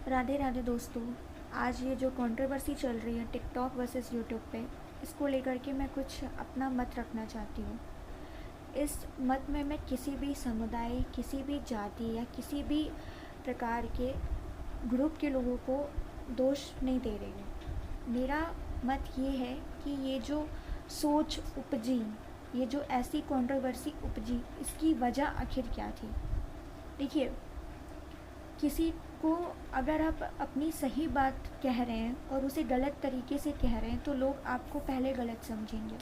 राधे राधे दोस्तों। आज ये जो कंट्रोवर्सी चल रही है टिकटॉक वर्सेस यूट्यूब पे, इसको लेकर के मैं कुछ अपना मत रखना चाहती हूँ। इस मत में मैं किसी भी समुदाय, किसी भी जाति या किसी भी प्रकार के ग्रुप के लोगों को दोष नहीं दे रही हूँ। मेरा मत ये है कि ये जो सोच उपजी, ये जो ऐसी कंट्रोवर्सी उपजी, इसकी वजह आखिर क्या थी। देखिए, किसी को अगर आप अपनी सही बात कह रहे हैं और उसे गलत तरीके से कह रहे हैं तो लोग आपको पहले गलत समझेंगे,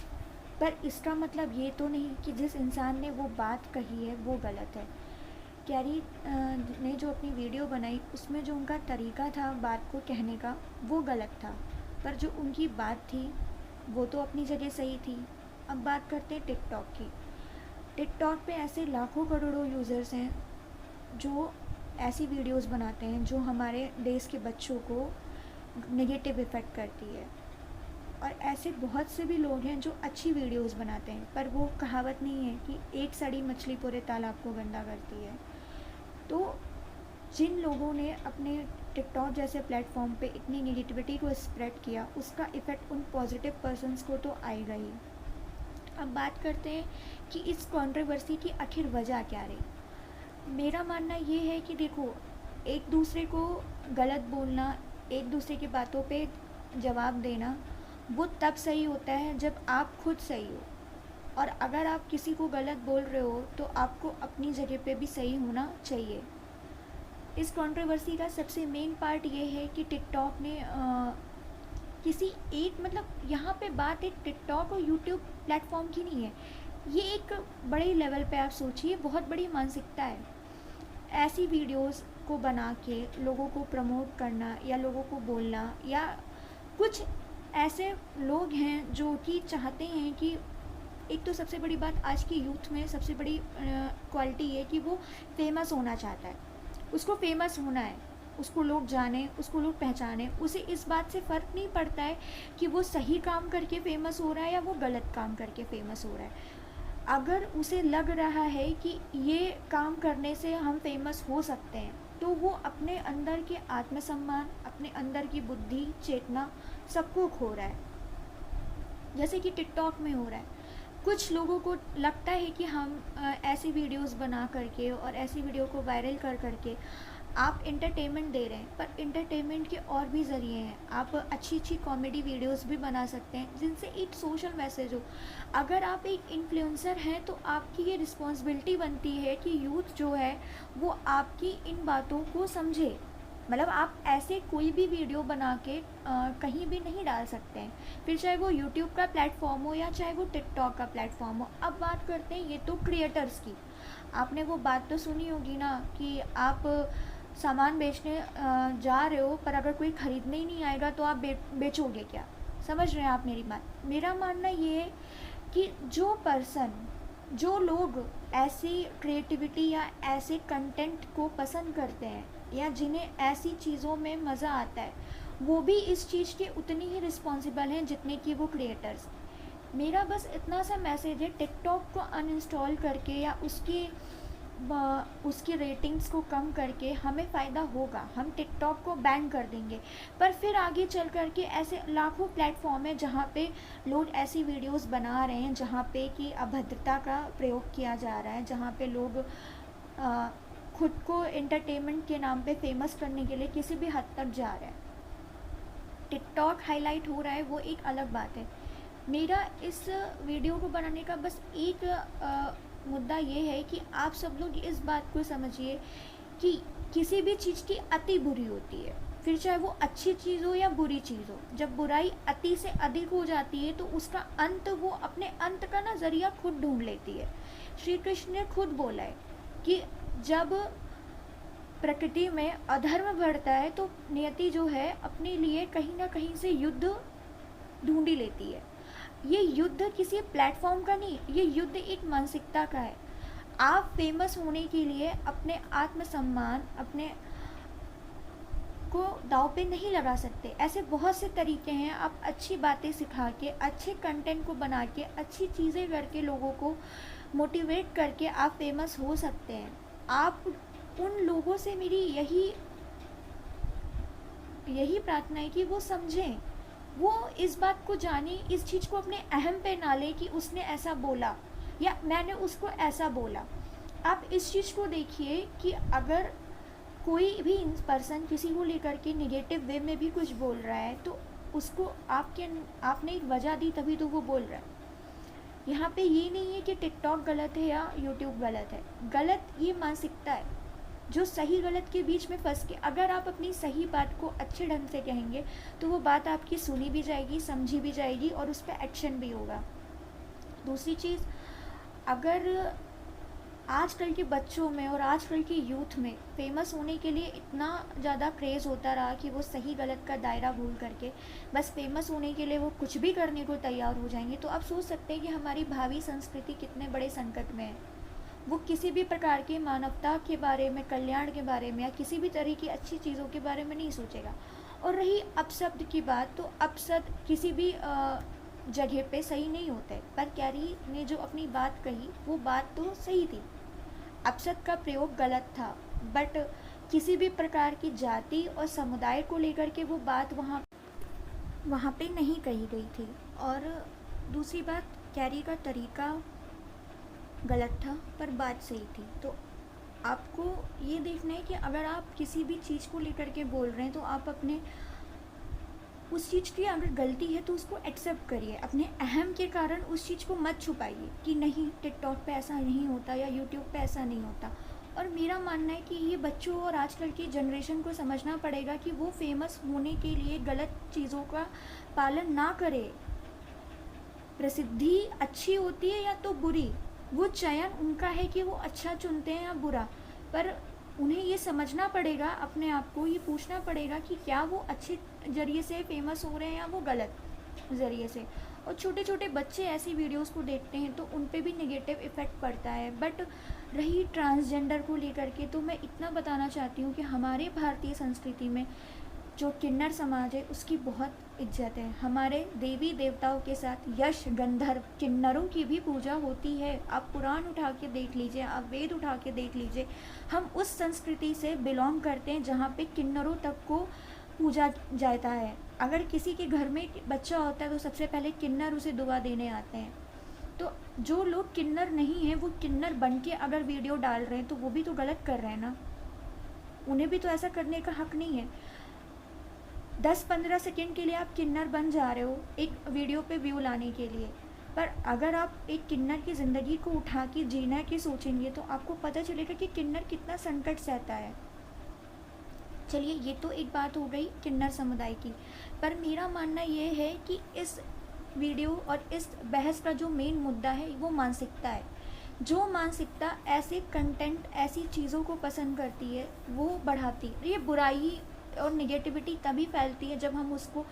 पर इसका मतलब ये तो नहीं कि जिस इंसान ने वो बात कही है वो गलत है। कैरी ने जो अपनी वीडियो बनाई उसमें जो उनका तरीका था बात को कहने का वो गलत था, पर जो उनकी बात थी वो तो अपनी जगह सही थी। अब बात करते हैं टिकटॉक की। टिकटॉक पे ऐसे लाखों करोड़ों यूज़र्स हैं जो ऐसी वीडियोस बनाते हैं जो हमारे देश के बच्चों को नेगेटिव इफ़ेक्ट करती है, और ऐसे बहुत से भी लोग हैं जो अच्छी वीडियोस बनाते हैं, पर वो कहावत नहीं है कि एक सड़ी मछली पूरे तालाब को गंदा करती है। तो जिन लोगों ने अपने टिकटॉक जैसे प्लेटफॉर्म पे इतनी नेगेटिविटी को स्प्रेड किया, उसका इफ़ेक्ट उन पॉजिटिव पर्सन्स को तो आएगा ही। अब बात करते हैं कि इस कंट्रोवर्सी की आखिर वजह क्या रही। मेरा मानना ये है कि देखो, एक दूसरे को गलत बोलना, एक दूसरे की बातों पे जवाब देना, वो तब सही होता है जब आप खुद सही हो। और अगर आप किसी को गलत बोल रहे हो तो आपको अपनी जगह पे भी सही होना चाहिए। इस कंट्रोवर्सी का सबसे मेन पार्ट ये है कि टिकटॉक ने किसी एक, मतलब यहाँ पे बात एक टिकटॉक और यूट्यूब प्लेटफॉर्म की नहीं है, ये एक बड़े लेवल पे आप सोचिए, बहुत बड़ी मानसिकता है। ऐसी वीडियोस को बना के लोगों को प्रमोट करना या लोगों को बोलना, या कुछ ऐसे लोग हैं जो कि चाहते हैं कि, एक तो सबसे बड़ी बात आज की यूथ में सबसे बड़ी क्वालिटी है कि वो फेमस होना चाहता है। उसको फेमस होना है, उसको लोग जाने, उसको लोग पहचाने। उसे इस बात से फ़र्क नहीं पड़ता है कि वो सही काम करके फेमस हो रहा है या वो गलत काम करके फेमस हो रहा है। अगर उसे लग रहा है कि ये काम करने से हम फेमस हो सकते हैं, तो वो अपने अंदर के आत्मसम्मान, अपने अंदर की बुद्धि, चेतना, सबको खो रहा है, जैसे कि टिकटॉक में हो रहा है। कुछ लोगों को लगता है कि हम ऐसी वीडियोस बना करके और ऐसी वीडियो को वायरल कर करके आप इंटरटेनमेंट दे रहे हैं, पर इंटरटेनमेंट के और भी ज़रिए हैं। आप अच्छी अच्छी कॉमेडी वीडियोस भी बना सकते हैं जिनसे एक सोशल मैसेज हो। अगर आप एक इन्फ्लुएंसर हैं तो आपकी ये रिस्पॉन्सिबिलिटी बनती है कि यूथ जो है वो आपकी इन बातों को समझे। मतलब आप ऐसे कोई भी वीडियो बना के कहीं भी नहीं डाल सकते हैं, फिर चाहे वो यूट्यूब का प्लेटफॉर्म हो या चाहे वो टिकटॉक का प्लेटफॉर्म हो। अब बात करते हैं ये तो क्रिएटर्स की। आपने वो बात तो सुनी होगी ना कि आप सामान बेचने जा रहे हो, पर अगर कोई ख़रीदने ही नहीं आएगा तो आप बेचोगे क्या। समझ रहे हैं आप मेरी बात। मेरा मानना ये है कि जो पर्सन, जो लोग ऐसी क्रिएटिविटी या ऐसे कंटेंट को पसंद करते हैं या जिन्हें ऐसी चीज़ों में मज़ा आता है, वो भी इस चीज़ के उतनी ही रिस्पॉन्सिबल हैं जितने कि वो क्रिएटर्स। मेरा बस इतना सा मैसेज है, टिकटॉक को अनइंस्टॉल करके या उसकी रेटिंग्स को कम करके हमें फ़ायदा होगा। हम टिकटॉक को बैन कर देंगे, पर फिर आगे चल कर के ऐसे लाखों प्लेटफॉर्म है जहाँ पे लोग ऐसी वीडियोस बना रहे हैं जहाँ पे कि अभद्रता का प्रयोग किया जा रहा है, जहाँ पे लोग खुद को एंटरटेनमेंट के नाम पे फेमस करने के लिए किसी भी हद तक जा रहे हैं। टिकटॉक हाईलाइट हो रहा है वो एक अलग बात है। मेरा इस वीडियो को बनाने का बस एक मुद्दा ये है कि आप सब लोग इस बात को समझिए कि किसी भी चीज़ की अति बुरी होती है, फिर चाहे वो अच्छी चीज़ हो या बुरी चीज़ हो। जब बुराई अति से अधिक हो जाती है तो उसका अंत, वो अपने अंत का ना ज़रिया खुद ढूंढ लेती है। श्री कृष्ण ने खुद बोला है कि जब प्रकृति में अधर्म बढ़ता है तो नियति जो है अपने लिए कहीं ना कहीं से युद्ध ढूंढी लेती है। ये युद्ध किसी प्लेटफॉर्म का नहीं, ये युद्ध एक मानसिकता का है। आप फेमस होने के लिए अपने आत्मसम्मान, अपने को दाव पे नहीं लगा सकते। ऐसे बहुत से तरीके हैं। आप अच्छी बातें सिखा के, अच्छे कंटेंट को बना के, अच्छी चीज़ें करके, लोगों को मोटिवेट करके आप फेमस हो सकते हैं। आप उन लोगों से मेरी यही यही प्रार्थना है कि वो समझें, वो इस बात को जाने, इस चीज़ को अपने अहम पे ना ले कि उसने ऐसा बोला या मैंने उसको ऐसा बोला। आप इस चीज़ को देखिए कि अगर कोई भी पर्सन किसी को लेकर के निगेटिव वे में भी कुछ बोल रहा है तो उसको आपने एक वजह दी तभी तो वो बोल रहा है। यहाँ पे ये नहीं है कि टिकटॉक गलत है या यूट्यूब गलत है, गलत ये मानसिकता है जो सही गलत के बीच में फंस के, अगर आप अपनी सही बात को अच्छे ढंग से कहेंगे तो वो बात आपकी सुनी भी जाएगी, समझी भी जाएगी और उस पर एक्शन भी होगा। दूसरी चीज़, अगर आजकल के बच्चों में और आजकल के यूथ में फेमस होने के लिए इतना ज़्यादा क्रेज़ होता रहा कि वो सही गलत का दायरा भूल करके बस फेमस होने के लिए वो कुछ भी करने को तैयार हो जाएंगे, तो आप सोच सकते हैं कि हमारी भावी संस्कृति कितने बड़े संकट में है। वो किसी भी प्रकार के मानवता के बारे में, कल्याण के बारे में या किसी भी तरह की अच्छी चीज़ों के बारे में नहीं सोचेगा। और रही अपशब्द की बात, तो अपशब्द किसी भी जगह पे सही नहीं होते, पर कैरी ने जो अपनी बात कही वो बात तो सही थी। अपशब्द का प्रयोग गलत था, बट किसी भी प्रकार की जाति और समुदाय को लेकर के वो बात वहाँ पे नहीं कही गई थी। और दूसरी बात, कैरी का तरीका गलत था पर बात सही थी। तो आपको ये देखना है कि अगर आप किसी भी चीज़ को लेकर के बोल रहे हैं तो आप अपने उस चीज़ की अगर गलती है तो उसको एक्सेप्ट करिए, अपने अहम के कारण उस चीज़ को मत छुपाइए कि नहीं टिकटॉक पे ऐसा नहीं होता या यूट्यूब पे ऐसा नहीं होता। और मेरा मानना है कि ये बच्चों और आजकल की जनरेशन को समझना पड़ेगा कि वो फेमस होने के लिए गलत चीज़ों का पालन ना करे। प्रसिद्धि अच्छी होती है या तो बुरी, वो चयन उनका है कि वो अच्छा चुनते हैं या बुरा, पर उन्हें ये समझना पड़ेगा, अपने आप को ये पूछना पड़ेगा कि क्या वो अच्छे ज़रिए से फेमस हो रहे हैं या वो गलत ज़रिए से। और छोटे छोटे बच्चे ऐसी वीडियोस को देखते हैं तो उन पे भी नेगेटिव इफ़ेक्ट पड़ता है। बट रही ट्रांसजेंडर को लेकर के, तो मैं इतना बताना चाहती हूँ कि हमारे भारतीय संस्कृति में जो किन्नर समाज है उसकी बहुत इज्जत है। हमारे देवी देवताओं के साथ यश गंधर्व किन्नरों की भी पूजा होती है। आप पुराण उठा के देख लीजिए, आप वेद उठा के देख लीजिए। हम उस संस्कृति से बिलोंग करते हैं जहाँ पे किन्नरों तक को पूजा जाता है। अगर किसी के घर में बच्चा होता है तो सबसे पहले किन्नर उसे दुआ देने आते हैं। तो जो लोग किन्नर नहीं हैं वो किन्नर बन के अगर वीडियो डाल रहे हैं तो वो भी तो गलत कर रहे हैं ना, उन्हें भी तो ऐसा करने का हक नहीं है। 10-15 सेकेंड के लिए आप किन्नर बन जा रहे हो एक वीडियो पे व्यू लाने के लिए, पर अगर आप एक किन्नर की ज़िंदगी को उठा के जीना की सोचेंगे तो आपको पता चलेगा कि किन्नर कितना संकट सहता है। चलिए, ये तो एक बात हो गई किन्नर समुदाय की, पर मेरा मानना ये है कि इस वीडियो और इस बहस का जो मेन मुद्दा है वो मानसिकता है। जो मानसिकता ऐसे कंटेंट, ऐसी चीज़ों को पसंद करती है वो बढ़ाती है। ये बुराई और निगेटिविटी तभी फैलती है जब हम उसको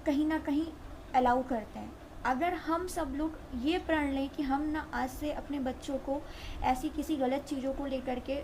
कहीं ना कहीं अलाउ करते हैं। अगर हम सब लोग ये प्रण लें कि हम ना आज से अपने बच्चों को ऐसी किसी गलत चीज़ों को लेकर के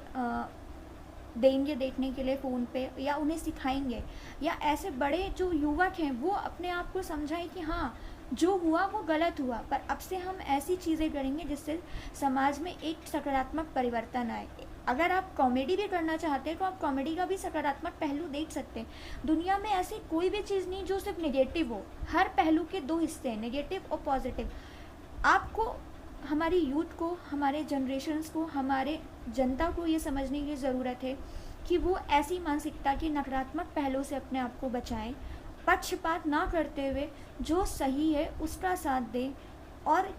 देंगे देखने के लिए फ़ोन पे, या उन्हें सिखाएंगे, या ऐसे बड़े जो युवक हैं वो अपने आप को समझाएं कि हाँ जो हुआ वो गलत हुआ, पर अब से हम ऐसी चीज़ें करेंगे जिससे समाज में एक सकारात्मक परिवर्तन आए। अगर आप कॉमेडी भी करना चाहते हैं तो आप कॉमेडी का भी सकारात्मक पहलू देख सकते हैं। दुनिया में ऐसी कोई भी चीज़ नहीं जो सिर्फ नेगेटिव हो, हर पहलू के दो हिस्से हैं, नेगेटिव और पॉजिटिव। आपको, हमारी यूथ को, हमारे जनरेशन्स को, हमारे जनता को ये समझने की ज़रूरत है कि वो ऐसी मानसिकता के नकारात्मक पहलू से अपने आप को बचाएं, पक्षपात ना करते हुए जो सही है उसका साथ दें, और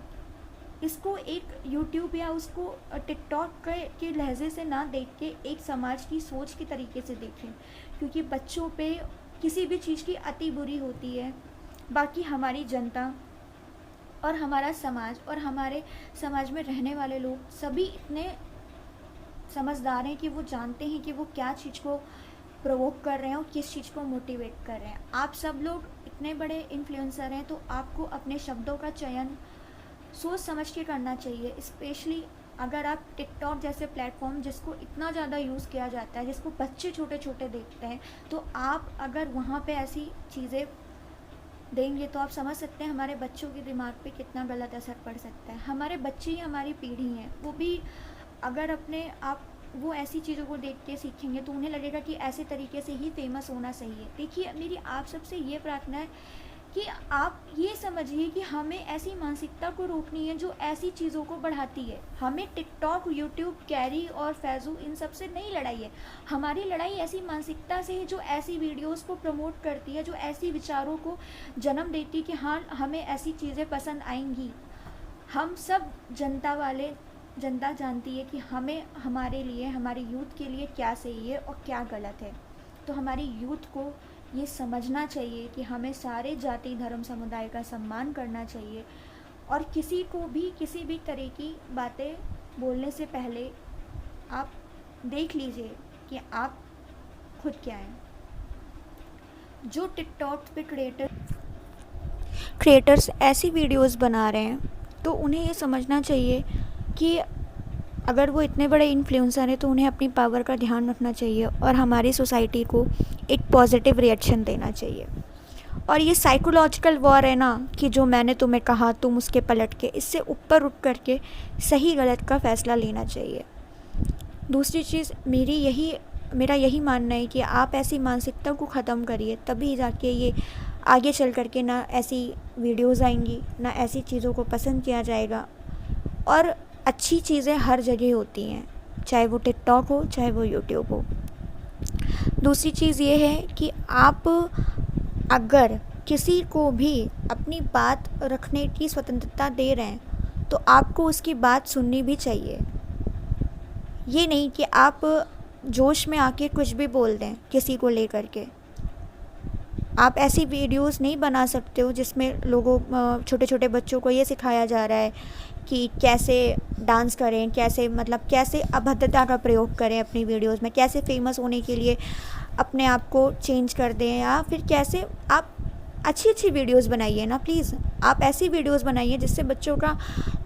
इसको एक यूट्यूब या उसको टिकटॉक के लहजे से ना देख के एक समाज की सोच के तरीके से देखें, क्योंकि बच्चों पे किसी भी चीज़ की अति बुरी होती है। बाकी हमारी जनता और हमारा समाज और हमारे समाज में रहने वाले लोग सभी इतने समझदार हैं कि वो जानते हैं कि वो क्या चीज़ को प्रोवोक कर रहे हैं और किस चीज़ को मोटिवेट कर रहे हैं। आप सब लोग इतने बड़े इन्फ्लुएंसर हैं तो आपको अपने शब्दों का चयन सोच समझ के करना चाहिए। स्पेशली अगर आप टिकटॉक जैसे प्लेटफॉर्म जिसको इतना ज़्यादा यूज़ किया जाता है, जिसको बच्चे छोटे छोटे देखते हैं, तो आप अगर वहाँ पे ऐसी चीज़ें देंगे तो आप समझ सकते हैं हमारे बच्चों के दिमाग पे कितना गलत असर पड़ सकता है। हमारे बच्चे ही हमारी पीढ़ी हैं, वो भी अगर अपने आप वो ऐसी चीज़ों को देख के सीखेंगे तो उन्हें लगेगा कि ऐसे तरीके से ही फेमस होना सही है। देखिए, मेरी आप सबसे ये प्रार्थना है कि आप ये समझिए कि हमें ऐसी मानसिकता को रोकनी है जो ऐसी चीज़ों को बढ़ाती है। हमें टिकटॉक, यूट्यूब, कैरी और फैज़ू इन सब से नहीं लड़ाई है। हमारी लड़ाई ऐसी मानसिकता से है जो ऐसी वीडियोस को प्रमोट करती है, जो ऐसी विचारों को जन्म देती है कि हाँ, हमें ऐसी चीज़ें पसंद आएंगी। हम सब जनता जानती है कि हमें, हमारे लिए, हमारे यूथ के लिए क्या सही है और क्या गलत है। तो हमारी यूथ को ये समझना चाहिए कि हमें सारे जाति धर्म समुदाय का सम्मान करना चाहिए और किसी को भी किसी भी तरह की बातें बोलने से पहले आप देख लीजिए कि आप खुद क्या हैं। जो टिकटॉक पे क्रिएटर्स ऐसी वीडियोस बना रहे हैं तो उन्हें ये समझना चाहिए कि अगर वो इतने बड़े इन्फ्लुएंसर हैं तो उन्हें अपनी पावर का ध्यान रखना चाहिए और हमारी सोसाइटी को एक पॉजिटिव रिएक्शन देना चाहिए। और ये साइकोलॉजिकल वॉर है ना कि जो मैंने तुम्हें कहा तुम उसके पलट के, इससे ऊपर उठ करके सही गलत का फ़ैसला लेना चाहिए। दूसरी चीज़ मेरा यही मानना है कि आप ऐसी मानसिकता को ख़त्म करिए, तभी जाके ये आगे चल करके ना ऐसी वीडियोज़ आएंगी, ना ऐसी चीज़ों को पसंद किया जाएगा। और अच्छी चीज़ें हर जगह होती हैं, चाहे वो टिकटॉक हो, चाहे वो यूट्यूब हो। दूसरी चीज़ ये है कि आप अगर किसी को भी अपनी बात रखने की स्वतंत्रता दे रहे हैं तो आपको उसकी बात सुननी भी चाहिए। ये नहीं कि आप जोश में आके कुछ भी बोल दें किसी को लेकर के। आप ऐसी वीडियोस नहीं बना सकते हो जिसमें छोटे छोटे बच्चों को ये सिखाया जा रहा है कि कैसे डांस करें, कैसे अभद्रता का प्रयोग करें अपनी वीडियोस में, कैसे फेमस होने के लिए अपने आप को चेंज कर दें, या फिर कैसे आप अच्छी वीडियोस बनाइए ना प्लीज़। आप ऐसी वीडियोस बनाइए जिससे बच्चों का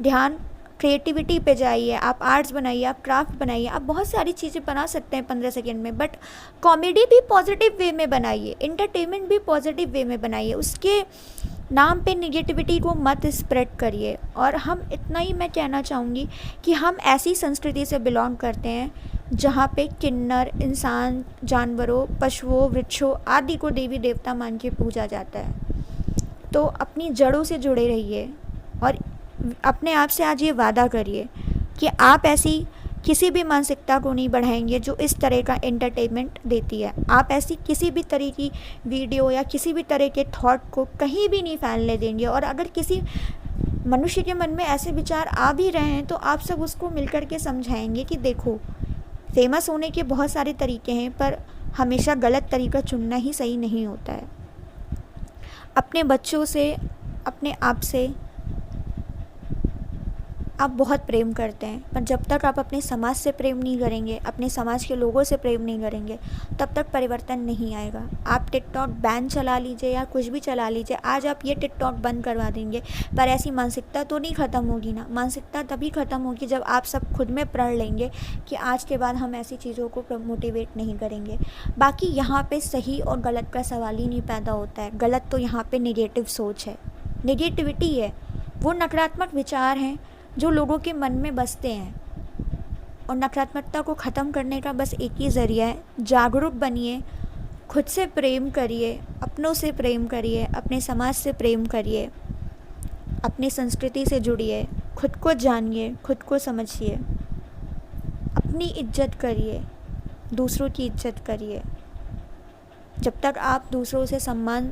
ध्यान क्रिएटिविटी पे जाइए। आप आर्ट्स बनाइए, आप क्राफ्ट बनाइए, आप बहुत सारी चीज़ें बना सकते हैं 15 सेकेंड में, बट कॉमेडी भी पॉजिटिव वे में बनाइए, एंटरटेनमेंट भी पॉजिटिव वे में बनाइए। उसके नाम पे निगेटिविटी को मत स्प्रेड करिए। और हम इतना ही मैं कहना चाहूँगी कि हम ऐसी संस्कृति से बिलोंग करते हैं जहाँ पे किन्नर, इंसान, जानवरों, पशुओं, वृक्षों आदि को देवी देवता मान के पूजा जाता है। तो अपनी जड़ों से जुड़े रहिए और अपने आप से आज ये वादा करिए कि आप ऐसी किसी भी मानसिकता को नहीं बढ़ाएंगे जो इस तरह का एंटरटेनमेंट देती है। आप ऐसी किसी भी तरह की वीडियो या किसी भी तरह के थॉट को कहीं भी नहीं फैलने देंगे। और अगर किसी मनुष्य के मन में ऐसे विचार आ भी रहे हैं तो आप सब उसको मिलकर के समझाएंगे कि देखो, फेमस होने के बहुत सारे तरीके हैं, पर हमेशा गलत तरीका चुनना ही सही नहीं होता है। अपने बच्चों से, अपने आप से आप बहुत प्रेम करते हैं, पर जब तक आप अपने समाज से प्रेम नहीं करेंगे, अपने समाज के लोगों से प्रेम नहीं करेंगे, तब तक परिवर्तन नहीं आएगा। आप टिकटॉक बैन चला लीजिए या कुछ भी चला लीजिए, आज आप ये टिकटॉक बंद करवा देंगे, पर ऐसी मानसिकता तो नहीं ख़त्म होगी ना। मानसिकता तभी ख़त्म होगी जब आप सब खुद में प्रण लेंगे कि आज के बाद हम ऐसी चीज़ों को मोटिवेट नहीं करेंगे। बाकी यहाँ पर सही और गलत का सवाल ही नहीं पैदा होता है। गलत तो यहाँ पर नेगेटिव सोच है, नेगेटिविटी है, वो नकारात्मक विचार हैं जो लोगों के मन में बसते हैं। और नकारात्मकता को ख़त्म करने का बस एक ही ज़रिया है, जागरूक बनिए, खुद से प्रेम करिए, अपनों से प्रेम करिए, अपने समाज से प्रेम करिए, अपनी संस्कृति से जुड़िए, खुद को जानिए, खुद को समझिए, अपनी इज्जत करिए, दूसरों की इज्जत करिए। जब तक आप दूसरों से सम्मान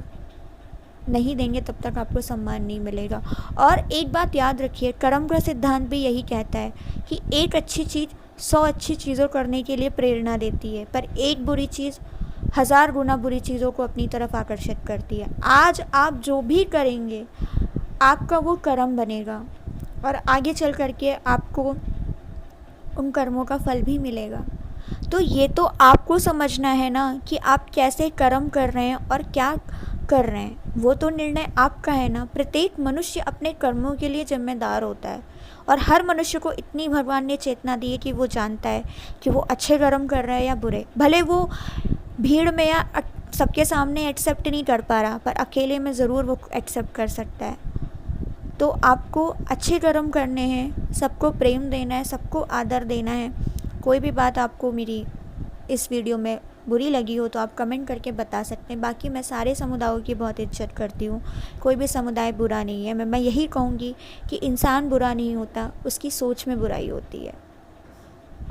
नहीं देंगे तब तक आपको सम्मान नहीं मिलेगा। और एक बात याद रखिए, कर्म का सिद्धांत भी यही कहता है कि एक अच्छी चीज़ 100 अच्छी चीज़ों करने के लिए प्रेरणा देती है, पर एक बुरी चीज़ 1000 गुना बुरी चीज़ों को अपनी तरफ आकर्षित करती है। आज आप जो भी करेंगे आपका वो कर्म बनेगा और आगे चल करके आपको उन कर्मों का फल भी मिलेगा। तो ये तो आपको समझना है ना कि आप कैसे कर्म कर रहे हैं और क्या कर रहे हैं, वो तो निर्णय आपका है ना। प्रत्येक मनुष्य अपने कर्मों के लिए जिम्मेदार होता है और हर मनुष्य को इतनी भगवान ने चेतना दी है कि वो जानता है कि वो अच्छे कर्म कर रहा है या बुरे। भले वो भीड़ में या सबके सामने एक्सेप्ट नहीं कर पा रहा, पर अकेले में ज़रूर वो एक्सेप्ट कर सकता है। तो आपको अच्छे कर्म करने हैं, सबको प्रेम देना है, सबको आदर देना है, कोई भी बात आपको मेरी इस वीडियो में बुरी लगी हो तो आप कमेंट करके बता सकते हैं। बाकी मैं सारे समुदायों की बहुत इज़्ज़त करती हूँ, कोई भी समुदाय बुरा नहीं है। मैं यही कहूँगी कि इंसान बुरा नहीं होता, उसकी सोच में बुराई होती है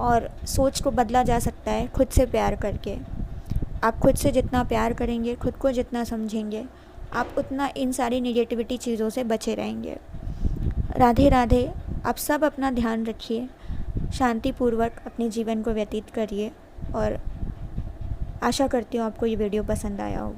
और सोच को बदला जा सकता है खुद से प्यार करके। आप खुद से जितना प्यार करेंगे, खुद को जितना समझेंगे, आप उतना इन सारी नेगेटिविटी चीज़ों से बचे रहेंगे। राधे राधे। आप सब अपना ध्यान रखिए, शांतिपूर्वक अपने जीवन को व्यतीत करिए और आशा करती हूँ आपको ये वीडियो पसंद आया होगा।